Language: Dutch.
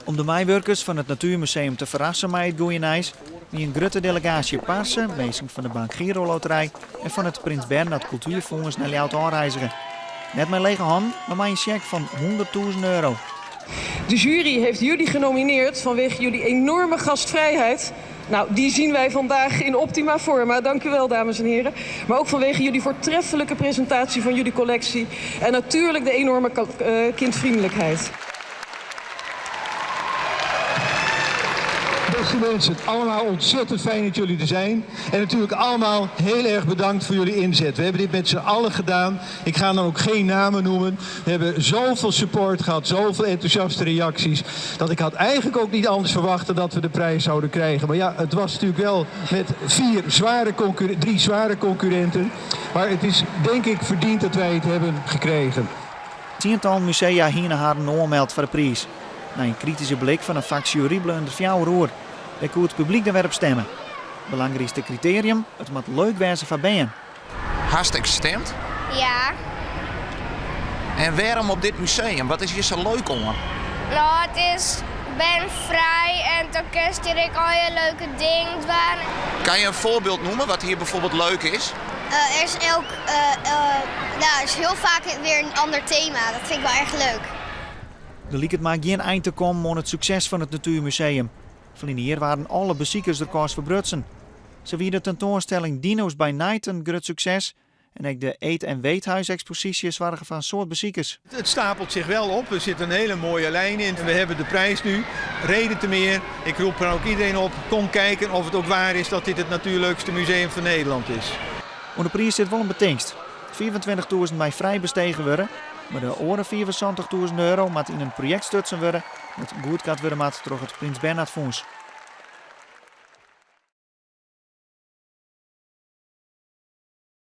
Om de meewerkers van het Natuurmuseum te verrassen met het goeie ijs, wie een grote delegatie Parsen, bezig van de Bank Giro Loterij en van het Prins Bernhard Cultuurfonds naar Ljout aanreizigen. Net met lege hand, maar met een cheque van €100.000. De jury heeft jullie genomineerd vanwege jullie enorme gastvrijheid. Nou, die zien wij vandaag in optima forma. Dank u wel, dames en heren. Maar ook vanwege jullie voortreffelijke presentatie van jullie collectie. En natuurlijk de enorme kindvriendelijkheid. Beste mensen, allemaal ontzettend fijn dat jullie er zijn. En natuurlijk allemaal heel erg bedankt voor jullie inzet. We hebben dit met z'n allen gedaan. Ik ga dan ook geen namen noemen. We hebben zoveel support gehad, zoveel enthousiaste reacties. Dat ik had eigenlijk ook niet anders verwacht dat we de prijs zouden krijgen. Maar ja, het was natuurlijk wel met drie zware concurrenten. Maar het is denk ik verdiend dat wij het hebben gekregen. Tiental musea hier naar haar aanmeld voor de prijs. Na een kritische blik van een vakjury blundert 4 uur. Daar kon het publiek dan weer op stemmen. Belangrijkste criterium, het moet leuk wezen van bijen. Hartstikke gestemd. Ja. En waarom op dit museum? Wat is hier zo leuk om? Nou, ben vrij en dan kun je al je leuke dingen doen. Kan je een voorbeeld noemen wat hier bijvoorbeeld leuk is? Er is er is heel vaak weer een ander thema. Dat vind ik wel erg leuk. Er liep het maar geen eind te komen aan het succes van het Natuurmuseum. Verleden jaar waren alle bezoekers er kost verbrutsen. Zo wie de tentoonstelling Dino's by Night een groot succes. En ook de Eet- en Weethuisexposities waren van soort bezoekers. Het stapelt zich wel op, er zit een hele mooie lijn in. We hebben de prijs nu, reden te meer. Ik roep er ook iedereen op, kom kijken of het ook waar is dat dit het natuurleukste museum van Nederland is. Op de prijs zit wel een betingst. 24.000 mij vrij bestegen worden. Maar de andere €74.000 moet in een project stutsen worden. Dat goed gaat worden met door het Prins Bernhard Fonds.